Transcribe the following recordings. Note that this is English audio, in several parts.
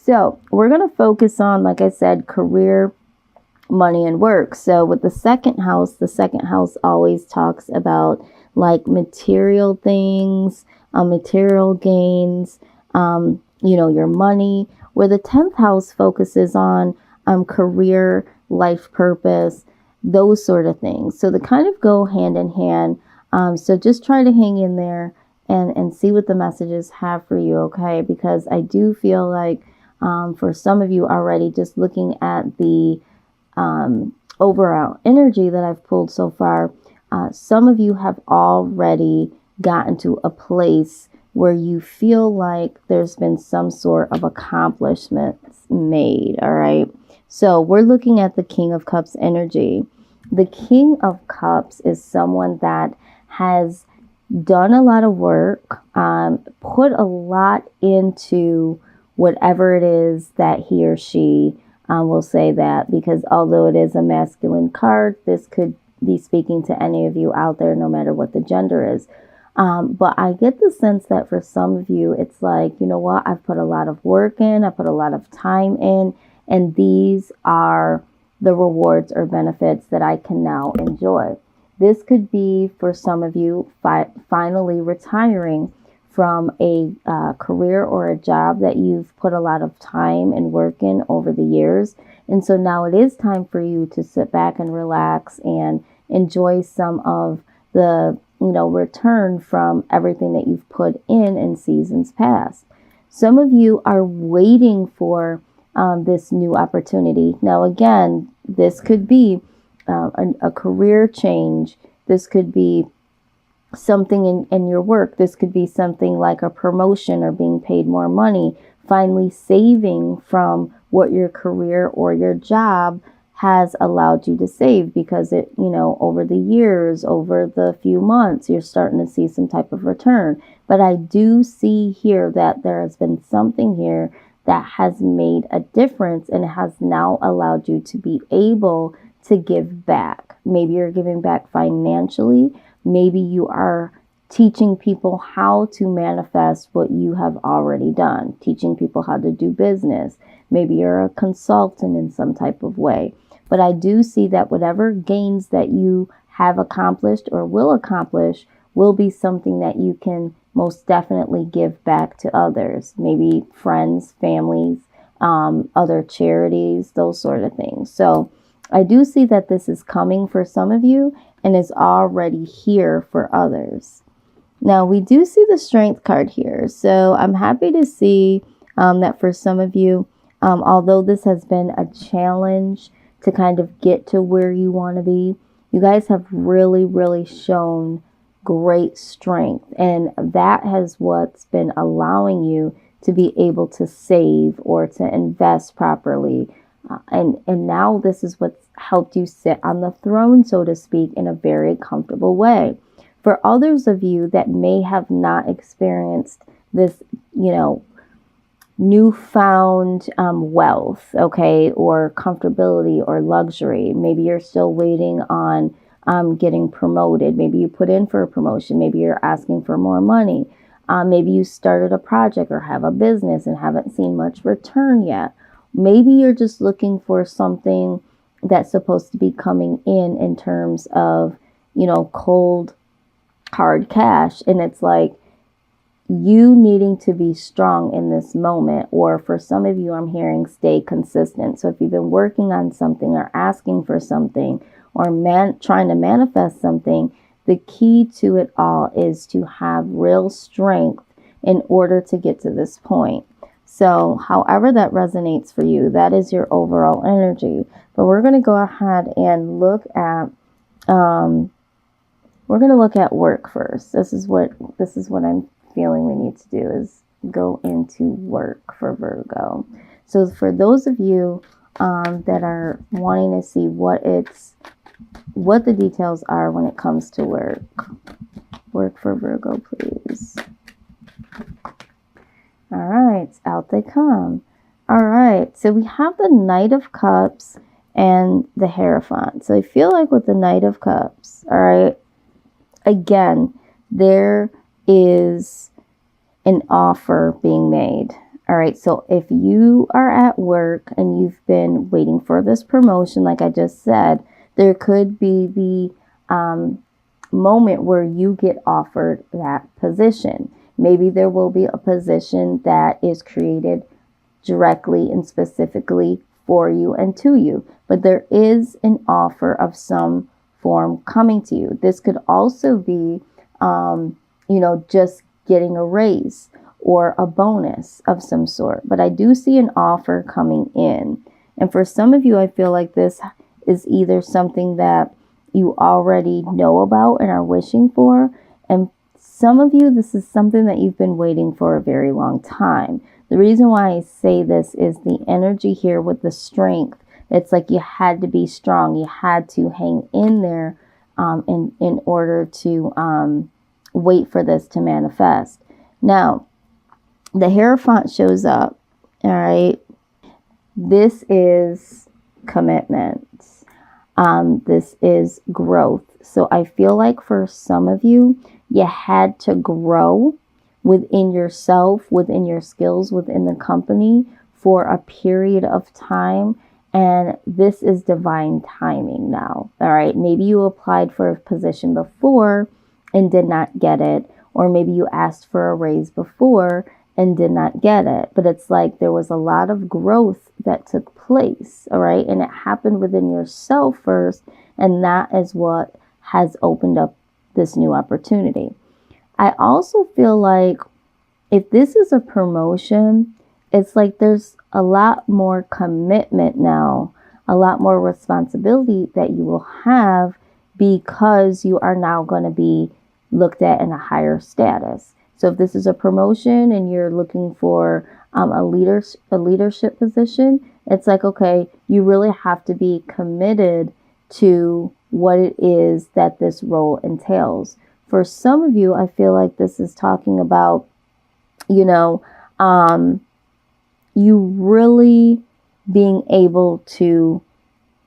So we're going to focus on, like I said, career, money, and work. So with the second house always talks about like material things, material gains, your money, where the 10th house focuses on career, life purpose, those sort of things. So they kind of go hand in hand. So just try to hang in there and see what the messages have for you, okay? Because I do feel like for some of you already, just looking at the overall energy that I've pulled so far, some of you have already gotten to a place where you feel like there's been some sort of accomplishments made, all right? So we're looking at the King of Cups energy. The King of Cups is someone that has done a lot of work, put a lot into whatever it is that he or she will say that, because although it is a masculine card, this could be speaking to any of you out there, no matter what the gender is. But I get the sense that for some of you, it's like, you know what, I've put a lot of work in, I put a lot of time in, and these are the rewards or benefits that I can now enjoy. This could be for some of you finally retiring from a career or a job that you've put a lot of time and work in over the years. And so now it is time for you to sit back and relax and enjoy some of the, return from everything that you've put in seasons past. Some of you are waiting for this new opportunity. Now, again, this could be a career change. This could be something in your work. This could be something like a promotion or being paid more money, finally saving from what your career or your job has allowed you to save, because it, over the years, over the few months, you're starting to see some type of return. But I do see here that there has been something here that has made a difference and has now allowed you to be able to give back. Maybe you're giving back financially. Maybe you are teaching people how to manifest what you have already done, teaching people how to do business. Maybe you're a consultant in some type of way. But I do see that whatever gains that you have accomplished or will accomplish will be something that you can most definitely give back to others, maybe friends, families, other charities, those sort of things. So I do see that this is coming for some of you and is already here for others. Now, we do see the Strength card here. So I'm happy to see that for some of you, although this has been a challenge to kind of get to where you want to be, you guys have really, really shown great strength. And that has what's been allowing you to be able to save or to invest properly. And now this is what's helped you sit on the throne, so to speak, in a very comfortable way. For others of you that may have not experienced this, newfound wealth, okay, or comfortability or luxury, maybe you're still waiting on getting promoted. Maybe you put in for a promotion. Maybe you're asking for more money. Maybe you started a project or have a business and haven't seen much return yet. Maybe you're just looking for something that's supposed to be coming in terms of, cold, hard cash. And it's like you needing to be strong in this moment. Or for some of you, I'm hearing stay consistent. So if you've been working on something or asking for something or trying to manifest something, the key to it all is to have real strength in order to get to this point. So however that resonates for you, that is your overall energy. But we're going to go ahead and look at, work first. This is what I'm feeling we need to do, is go into work for Virgo. So for those of you that are wanting to see what the details are when it comes to work for Virgo, please. All right, out they come. All right, so we have the Knight of Cups and the Hierophant. So I feel like with the Knight of Cups, all right, again, there is an offer being made, All right, so if you are at work and you've been waiting for this promotion, like I just said, there could be the moment where you get offered that position. Maybe there will be a position that is created directly and specifically for you and to you, but there is an offer of some form coming to you. This could also be, just getting a raise or a bonus of some sort, but I do see an offer coming in. And for some of you, I feel like this is either something that you already know about and are wishing for, and some of you, this is something that you've been waiting for a very long time. The reason why I say this is the energy here with the strength. It's like you had to be strong. You had to hang in there in order to wait for this to manifest. Now, the Hierophant shows up, all right? This is commitment. This is growth. So I feel like for some of you, you had to grow within yourself, within your skills, within the company for a period of time. And this is divine timing now. All right. Maybe you applied for a position before and did not get it. Or maybe you asked for a raise before and did not get it. But it's like there was a lot of growth that took place. All right. And it happened within yourself first. And that is what has opened up this new opportunity. I also feel like if this is a promotion, it's like there's a lot more commitment now, a lot more responsibility that you will have because you are now going to be looked at in a higher status. So if this is a promotion and you're looking for a leadership position, it's like, okay, you really have to be committed to what it is that this role entails. For some of you, I feel like this is talking about, you really being able to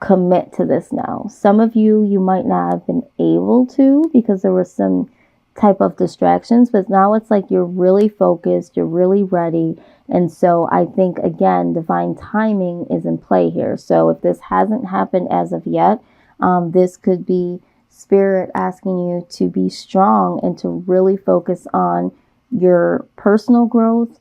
commit to this now. Some of you, you might not have been able to because there were some type of distractions, but now it's like you're really focused, you're really ready. And so I think, again, divine timing is in play here. So if this hasn't happened as of yet, this could be Spirit asking you to be strong and to really focus on your personal growth,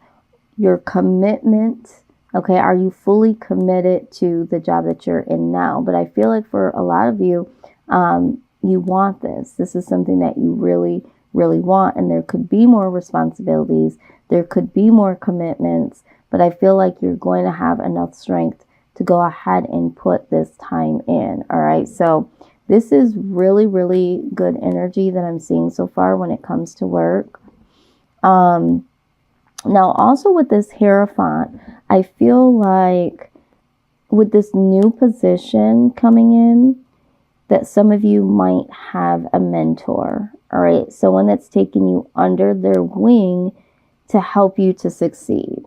your commitment. Okay, are you fully committed to the job that you're in now? But I feel like for a lot of you, you want this. This is something that you really, really want. And there could be more responsibilities. There could be more commitments. But I feel like you're going to have enough strength to go ahead and put this time in. All right, so this is really, really good energy that I'm seeing so far when it comes to work. Now, also with this Hierophant, I feel like with this new position coming in, that some of you might have a mentor, all right? Someone that's taking you under their wing to help you to succeed.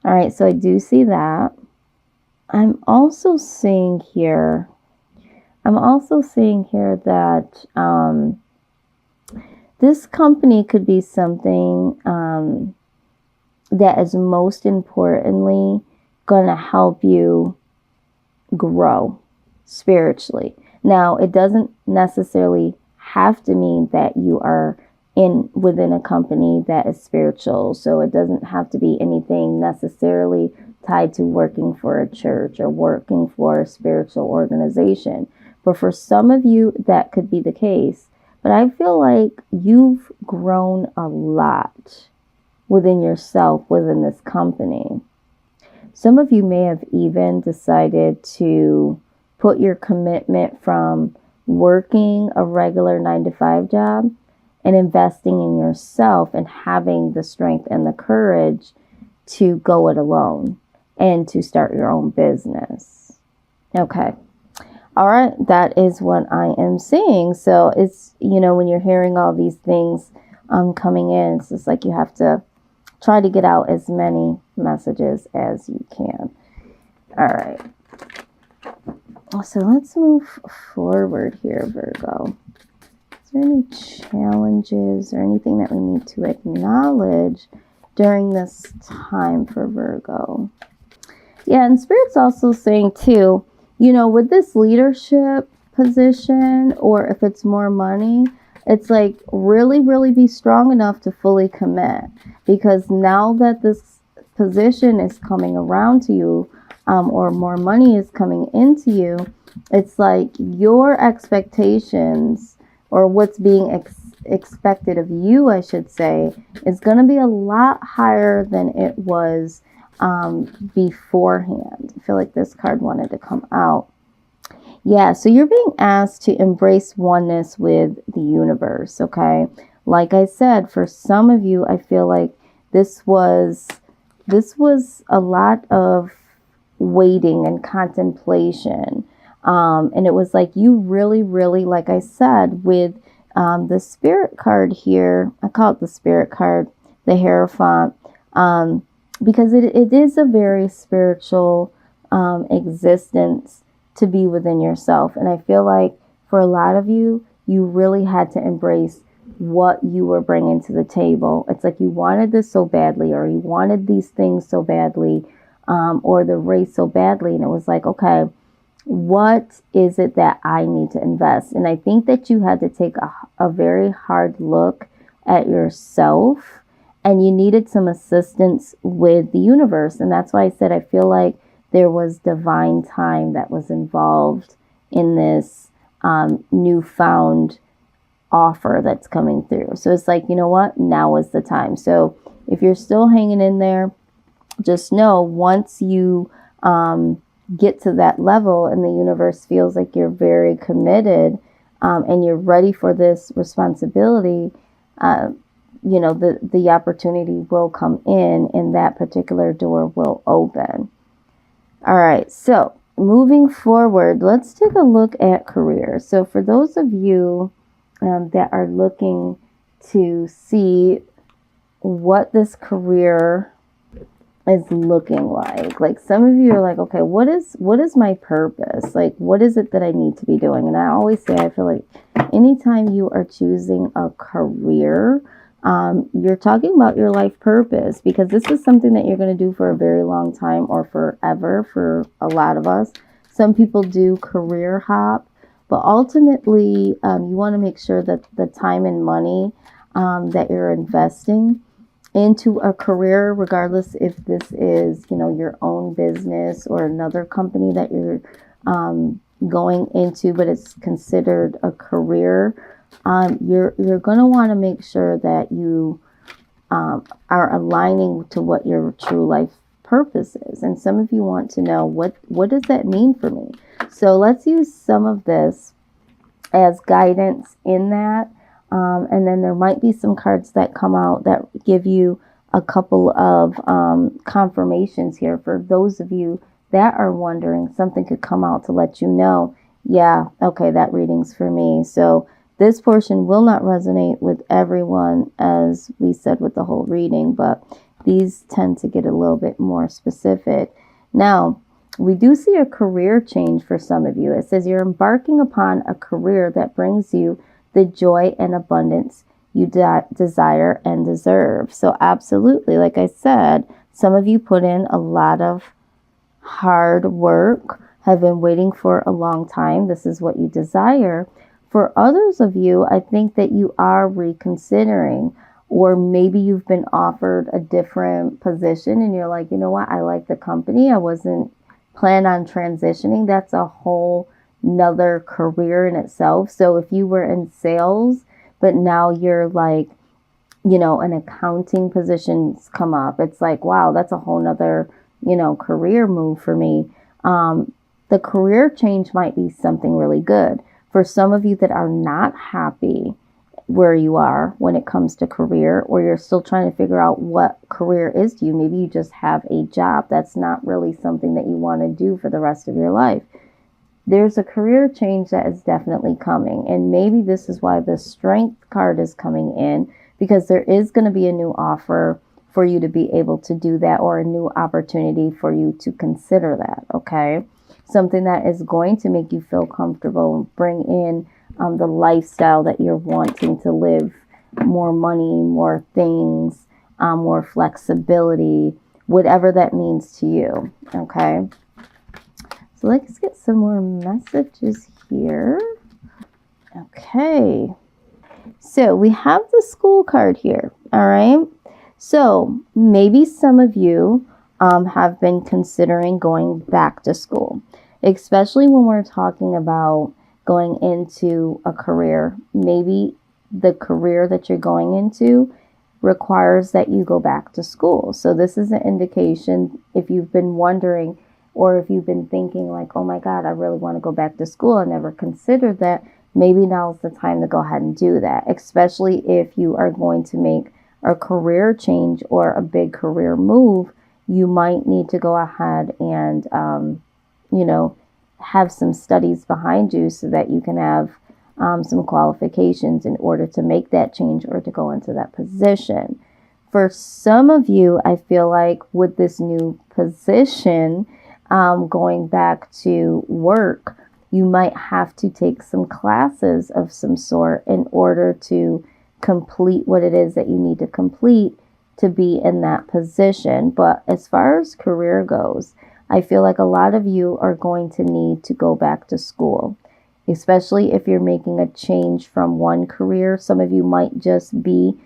All right, so I do see that. I'm also seeing here that this company could be something that is most importantly going to help you grow spiritually. Now, it doesn't necessarily have to mean that you are within a company that is spiritual. So it doesn't have to be anything necessarily tied to working for a church or working for a spiritual organization. But for some of you, that could be the case. But I feel like you've grown a lot within yourself, within this company. Some of you may have even decided to put your commitment from working a regular 9-to-5 job and investing in yourself and having the strength and the courage to go it alone and to start your own business. Okay. All right. That is what I am seeing. So it's, when you're hearing all these things coming in, it's just like you have to try to get out as many messages as you can. All right. So let's move forward here, Virgo. Is there any challenges or anything that we need to acknowledge during this time for Virgo? Yeah, and Spirit's also saying too, you know, with this leadership position, or if it's more money, it's like really be strong enough to fully commit, because now that this position is coming around to you, or more money is coming into you, it's like your expectations, or what's being expected of you, I should say, is going to be a lot higher than it was beforehand. I feel like this card wanted to come out. Yeah, so you're being asked to embrace oneness with the universe, okay? Like I said, for some of you, I feel like this was a lot of waiting and contemplation. And it was like you really, like I said, with the Spirit card here, I call it the Spirit card, the Hierophant, because it is a very spiritual existence to be within yourself. And I feel like for a lot of you, you really had to embrace what you were bringing to the table. It's like you wanted this so badly, or you wanted these things so badly, or the race so badly. And it was like, okay, what is it that I need to invest? And I think that you had to take a very hard look at yourself, and you needed some assistance with the universe. And that's why I said I feel like there was divine time that was involved in this newfound offer that's coming through. So it's like, you know what? Now is the time. So if you're still hanging in there, just know once you get to that level and the universe feels like you're very committed and you're ready for this responsibility, you know, the opportunity will come in and that particular door will open. All right, so moving forward, let's take a look at career. So for those of you that are looking to see what this career is looking like some of you are like, okay, what is my purpose? Like, what is it that I need to be doing? And I always say, I feel like anytime you are choosing a career, you're talking about your life purpose, because this is something that you're going to do for a very long time, or forever for a lot of us. Some people do career hop, but ultimately you want to make sure that the time and money that you're investing into a career, regardless if this is, you know, your own business or another company that you're going into, but it's considered a career, you're going to want to make sure that you are aligning to what your true life purpose is. And some of you want to know, what does that mean for me? So let's use some of this as guidance in that. And then there might be some cards that come out that give you a couple of confirmations here. For those of you that are wondering, something could come out to let you know, yeah, okay, that reading's for me. So this portion will not resonate with everyone, as we said with the whole reading, but these tend to get a little bit more specific. Now, we do see a career change for some of you. It says you're embarking upon a career that brings you the joy and abundance you desire and deserve. So absolutely, like I said, some of you put in a lot of hard work, have been waiting for a long time. This is what you desire. For others of you, I think that you are reconsidering, or maybe you've been offered a different position and you're like, you know what, I like the company. I wasn't planning on transitioning. That's a whole another career in itself. So if you were in sales, but now you're like, you know, an accounting position's come up, it's like, wow, that's a whole nother, you know, career move for me. The career change might be something really good. For some of you that are not happy where you are when it comes to career, or you're still trying to figure out what career is to you, maybe you just have a job that's not really something that you want to do for the rest of your life. There's a career change that is definitely coming. And maybe this is why the Strength card is coming in, because there is going to be a new offer for you to be able to do that, or a new opportunity for you to consider that, okay? Something that is going to make you feel comfortable and bring in the lifestyle that you're wanting to live, more money, more things, more flexibility, whatever that means to you. Okay. So let's get some more messages here. Okay. So we have the school card here. All right. So maybe some of you have been considering going back to school, especially when we're talking about going into a career. Maybe the career that you're going into requires that you go back to school. So this is an indication, if you've been wondering, or if you've been thinking like, oh my God, I really want to go back to school, I never considered that, maybe now's the time to go ahead and do that, especially if you are going to make a career change or a big career move. You might need to go ahead and, you know, have some studies behind you so that you can have some qualifications in order to make that change or to go into that position. For some of you, I feel like with this new position, going back to work, you might have to take some classes of some sort in order to complete what it is that you need to complete to be in that position. But as far as career goes, I feel like a lot of you are going to need to go back to school, especially if you're making a change from one career. Some of you might just be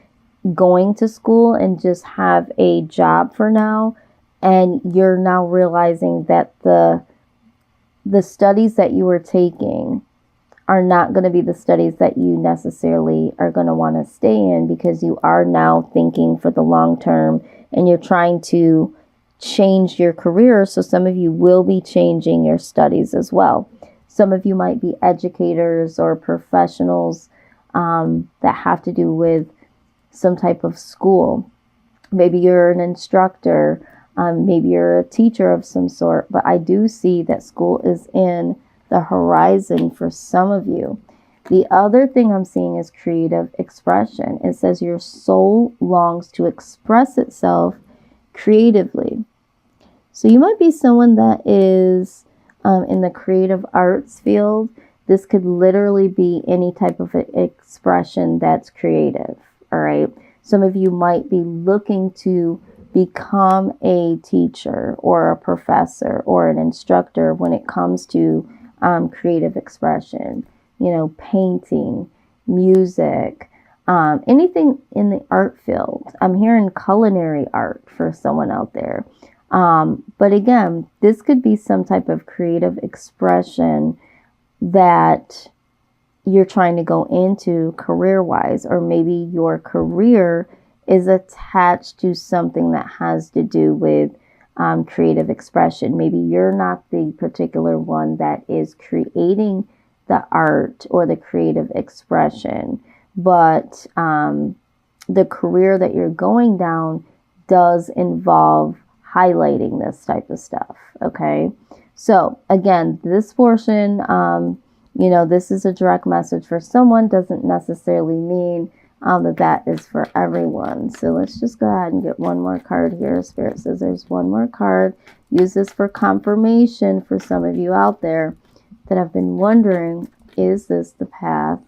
going to school and just have a job for now, and you're now realizing that the studies that you were taking are not going to be the studies that you necessarily are going to want to stay in, because you are now thinking for the long term and you're trying to change your career. So some of you will be changing your studies as well. Some of you might be educators or professionals that have to do with some type of school. Maybe you're an instructor, maybe you're a teacher of some sort, but I do see that school is in the horizon for some of you. The other thing I'm seeing is creative expression. It says your soul longs to express itself creatively. So you might be someone that is in the creative arts field. This could literally be any type of expression that's creative. All right. Some of you might be looking to become a teacher or a professor or an instructor when it comes to creative expression, you know, painting, music, anything in the art field. I'm hearing culinary art for someone out there. But again, this could be some type of creative expression that you're trying to go into career-wise, or maybe your career is attached to something that has to do with creative expression. Maybe you're not the particular one that is creating the art or the creative expression, but the career that you're going down does involve highlighting this type of stuff. Okay. So again, this portion, you know, this is a direct message for someone, doesn't necessarily mean that is for everyone. So let's just go ahead and get one more card here. Spirit says there's one more card. Use this for confirmation for some of you out there that have been wondering, is this the path